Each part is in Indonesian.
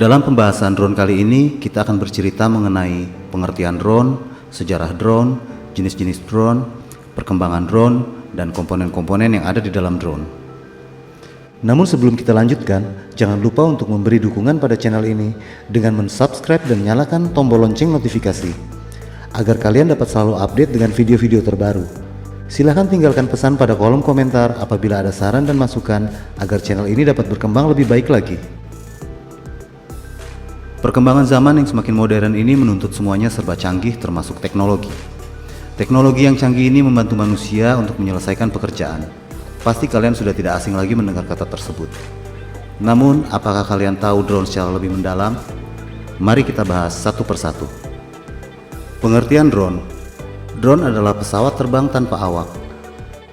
Dalam pembahasan drone kali ini, kita akan bercerita mengenai pengertian drone, sejarah drone, jenis-jenis drone, perkembangan drone, dan komponen-komponen yang ada di dalam drone. Namun sebelum kita lanjutkan, jangan lupa untuk memberi dukungan pada channel ini dengan mensubscribe dan nyalakan tombol lonceng notifikasi, agar kalian dapat selalu update dengan video-video terbaru. Silahkan tinggalkan pesan pada kolom komentar apabila ada saran dan masukan agar channel ini dapat berkembang lebih baik lagi. Perkembangan zaman yang semakin modern ini menuntut semuanya serba canggih termasuk teknologi. Teknologi yang canggih ini membantu manusia untuk menyelesaikan pekerjaan. Pasti kalian sudah tidak asing lagi mendengar kata tersebut. Namun, apakah kalian tahu drone secara lebih mendalam? Mari kita bahas satu persatu. Pengertian drone. Drone adalah pesawat terbang tanpa awak.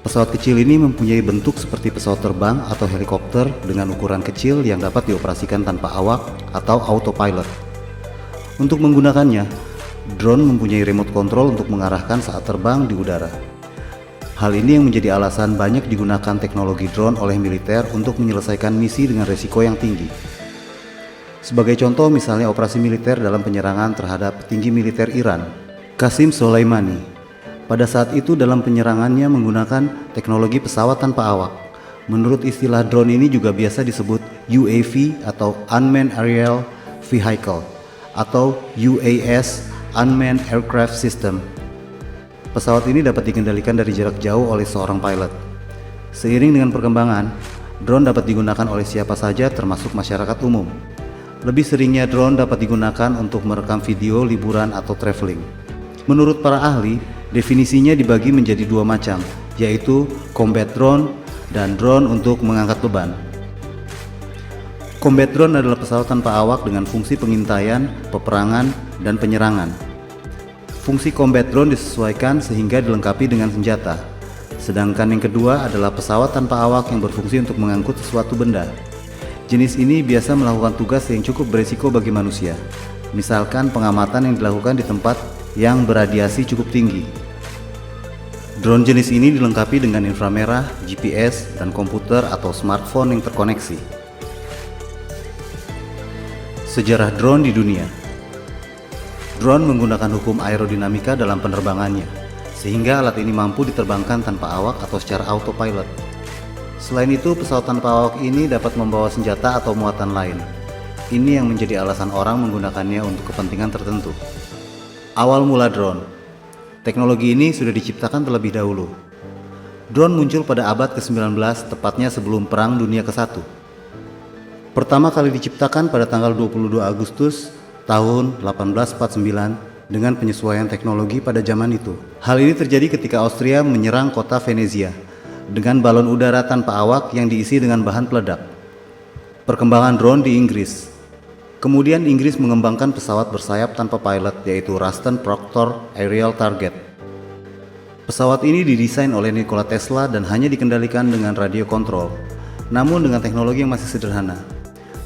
Pesawat kecil ini mempunyai bentuk seperti pesawat terbang atau helikopter dengan ukuran kecil yang dapat dioperasikan tanpa awak atau autopilot. Untuk menggunakannya, drone mempunyai remote control untuk mengarahkan saat terbang di udara. Hal ini yang menjadi alasan banyak digunakan teknologi drone oleh militer untuk menyelesaikan misi dengan resiko yang tinggi. Sebagai contoh misalnya operasi militer dalam penyerangan terhadap petinggi militer Iran, Qasim Soleimani. Pada saat itu dalam penyerangannya menggunakan teknologi pesawat tanpa awak. Menurut istilah drone ini juga biasa disebut UAV atau Unmanned Aerial Vehicle atau UAS Unmanned Aircraft System. Pesawat ini dapat dikendalikan dari jarak jauh oleh seorang pilot. Seiring dengan perkembangan, drone dapat digunakan oleh siapa saja termasuk masyarakat umum. Lebih seringnya drone dapat digunakan untuk merekam video liburan atau traveling. Menurut para ahli, definisinya dibagi menjadi dua macam, yaitu combat drone dan drone untuk mengangkat beban. Combat drone adalah pesawat tanpa awak dengan fungsi pengintaian, peperangan, dan penyerangan. Fungsi combat drone disesuaikan sehingga dilengkapi dengan senjata. Sedangkan yang kedua adalah pesawat tanpa awak yang berfungsi untuk mengangkut sesuatu benda. Jenis ini biasa melakukan tugas yang cukup berisiko bagi manusia. Misalkan pengamatan yang dilakukan di tempat yang beradiasi cukup tinggi. Drone jenis ini dilengkapi dengan inframerah, GPS, dan komputer atau smartphone yang terkoneksi. Sejarah drone di dunia. Drone menggunakan hukum aerodinamika dalam penerbangannya, sehingga alat ini mampu diterbangkan tanpa awak atau secara autopilot. Selain itu, pesawat tanpa awak ini dapat membawa senjata atau muatan lain. Ini yang menjadi alasan orang menggunakannya untuk kepentingan tertentu. Awal mula drone. Teknologi ini sudah diciptakan terlebih dahulu. Drone muncul pada abad ke-19, tepatnya sebelum Perang Dunia ke-1. Pertama kali diciptakan pada tanggal 22 Agustus tahun 1849 dengan penyesuaian teknologi pada zaman itu. Hal ini terjadi ketika Austria menyerang kota Venezia dengan balon udara tanpa awak yang diisi dengan bahan peledak. Perkembangan drone di Inggris. Kemudian Inggris mengembangkan pesawat bersayap tanpa pilot yaitu Ruston Proctor Aerial Target. Pesawat ini didesain oleh Nikola Tesla dan hanya dikendalikan dengan radio kontrol, namun dengan teknologi yang masih sederhana.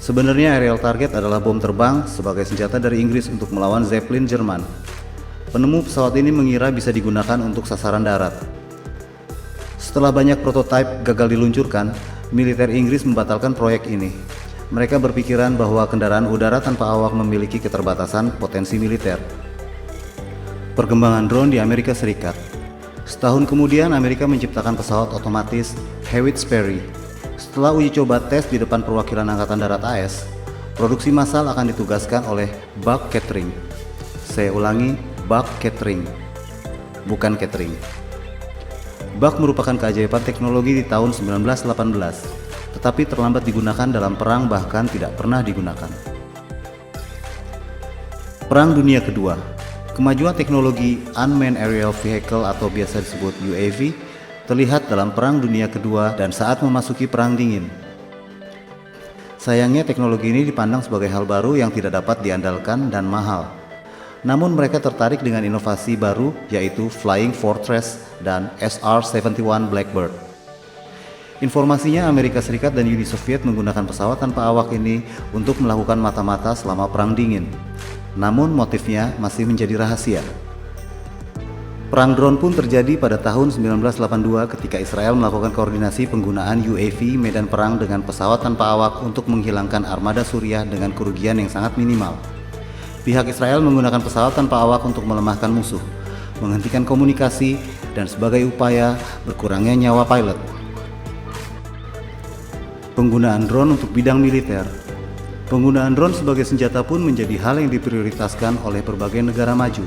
Sebenarnya Aerial Target adalah bom terbang sebagai senjata dari Inggris untuk melawan Zeppelin Jerman. Penemu pesawat ini mengira bisa digunakan untuk sasaran darat. Setelah banyak prototipe gagal diluncurkan, militer Inggris membatalkan proyek ini. Mereka berpikiran bahwa kendaraan udara tanpa awak memiliki keterbatasan potensi militer. Perkembangan drone di Amerika Serikat. Setahun kemudian Amerika menciptakan pesawat otomatis Hewitt Sperry. Setelah uji coba tes di depan perwakilan Angkatan Darat AS, produksi massal akan ditugaskan oleh Buck Catering. Saya ulangi, Buck Catering, bukan catering. Buck merupakan keajaiban teknologi di tahun 1918. Tetapi terlambat digunakan dalam perang bahkan tidak pernah digunakan. Perang Dunia Kedua. Kemajuan teknologi Unmanned Aerial Vehicle atau biasa disebut UAV terlihat dalam Perang Dunia Kedua dan saat memasuki Perang Dingin. Sayangnya teknologi ini dipandang sebagai hal baru yang tidak dapat diandalkan dan mahal. Namun mereka tertarik dengan inovasi baru yaitu Flying Fortress dan SR-71 Blackbird. Informasinya Amerika Serikat dan Uni Soviet menggunakan pesawat tanpa awak ini untuk melakukan mata-mata selama Perang Dingin. Namun motifnya masih menjadi rahasia. Perang drone pun terjadi pada tahun 1982 ketika Israel melakukan koordinasi penggunaan UAV medan perang dengan pesawat tanpa awak untuk menghilangkan armada Suriah dengan kerugian yang sangat minimal. Pihak Israel menggunakan pesawat tanpa awak untuk melemahkan musuh, menghentikan komunikasi, dan sebagai upaya berkurangnya nyawa pilot. Penggunaan drone untuk bidang militer. Penggunaan drone sebagai senjata pun menjadi hal yang diprioritaskan oleh berbagai negara maju.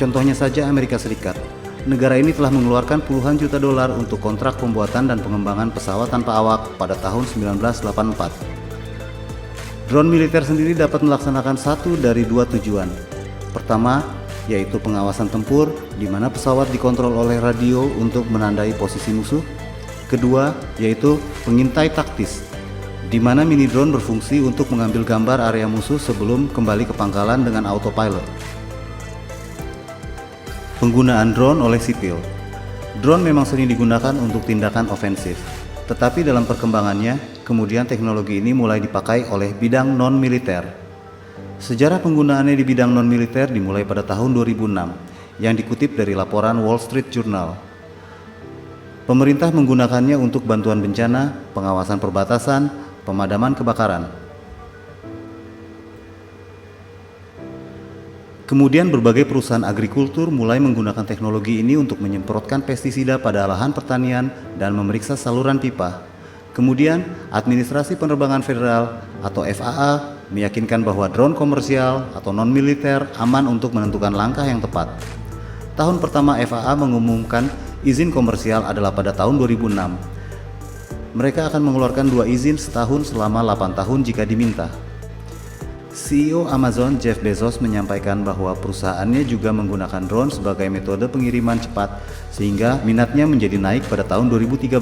Contohnya saja Amerika Serikat. Negara ini telah mengeluarkan puluhan juta dolar untuk kontrak pembuatan dan pengembangan pesawat tanpa awak pada tahun 1984. Drone militer sendiri dapat melaksanakan satu dari dua tujuan. Pertama, yaitu pengawasan tempur, di mana pesawat dikontrol oleh radio untuk menandai posisi musuh. Kedua, yaitu pengintai taktis, di mana mini drone berfungsi untuk mengambil gambar area musuh sebelum kembali ke pangkalan dengan autopilot. Penggunaan drone oleh sipil. Drone memang sering digunakan untuk tindakan ofensif, tetapi dalam perkembangannya, kemudian teknologi ini mulai dipakai oleh bidang non-militer. Sejarah penggunaannya di bidang non-militer dimulai pada tahun 2006, yang dikutip dari laporan Wall Street Journal. Pemerintah menggunakannya untuk bantuan bencana, pengawasan perbatasan, pemadaman kebakaran. Kemudian berbagai perusahaan agrikultur mulai menggunakan teknologi ini untuk menyemprotkan pestisida pada lahan pertanian dan memeriksa saluran pipa. Kemudian, Administrasi Penerbangan Federal atau FAA meyakinkan bahwa drone komersial atau non-militer aman untuk menentukan langkah yang tepat. Tahun pertama FAA mengumumkan izin komersial adalah pada tahun 2006. Mereka akan mengeluarkan 2 izin setahun selama 8 tahun jika diminta. CEO Amazon Jeff Bezos menyampaikan bahwa perusahaannya juga menggunakan drone sebagai metode pengiriman cepat sehingga minatnya menjadi naik pada tahun 2013.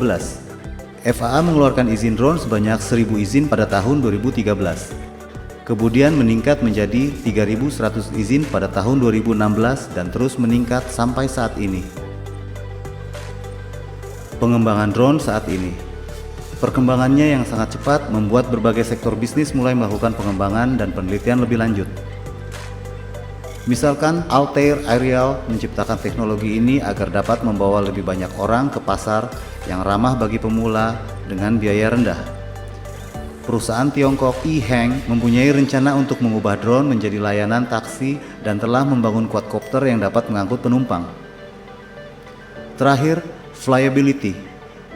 FAA mengeluarkan izin drone sebanyak 1.000 izin pada tahun 2013. Kemudian meningkat menjadi 3.100 izin pada tahun 2016 dan terus meningkat sampai saat ini. Pengembangan drone saat ini. Perkembangannya yang sangat cepat membuat berbagai sektor bisnis mulai melakukan pengembangan dan penelitian lebih lanjut. Misalkan Altair Aerial menciptakan teknologi ini agar dapat membawa lebih banyak orang ke pasar yang ramah bagi pemula dengan biaya rendah. Perusahaan Tiongkok E-Hang mempunyai rencana untuk mengubah drone menjadi layanan taksi dan telah membangun quadcopter yang dapat mengangkut penumpang. Terakhir, Flyability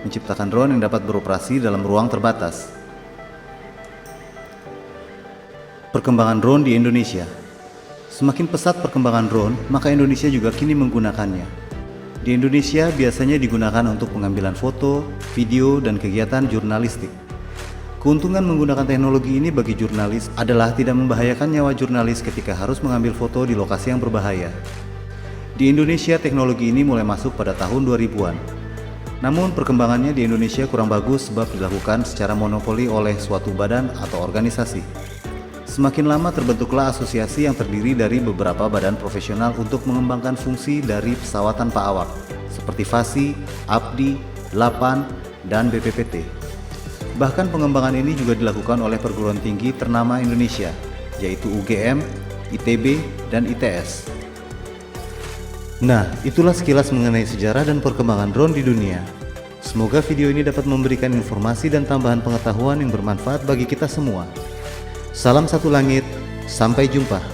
menciptakan drone yang dapat beroperasi dalam ruang terbatas. Perkembangan drone di Indonesia. Semakin pesat perkembangan drone, maka Indonesia juga kini menggunakannya. Di Indonesia biasanya digunakan untuk pengambilan foto, video, dan kegiatan jurnalistik. Keuntungan menggunakan teknologi ini bagi jurnalis adalah tidak membahayakan nyawa jurnalis ketika harus mengambil foto di lokasi yang berbahaya. Di Indonesia teknologi ini mulai masuk pada tahun 2000-an. Namun perkembangannya di Indonesia kurang bagus sebab dilakukan secara monopoli oleh suatu badan atau organisasi. Semakin lama terbentuklah asosiasi yang terdiri dari beberapa badan profesional untuk mengembangkan fungsi dari pesawat tanpa awak, seperti FASI, APDI, LAPAN, dan BPPT. Bahkan pengembangan ini juga dilakukan oleh perguruan tinggi ternama Indonesia, yaitu UGM, ITB, dan ITS. Nah, itulah sekilas mengenai sejarah dan perkembangan drone di dunia. Semoga video ini dapat memberikan informasi dan tambahan pengetahuan yang bermanfaat bagi kita semua. Salam satu langit, sampai jumpa.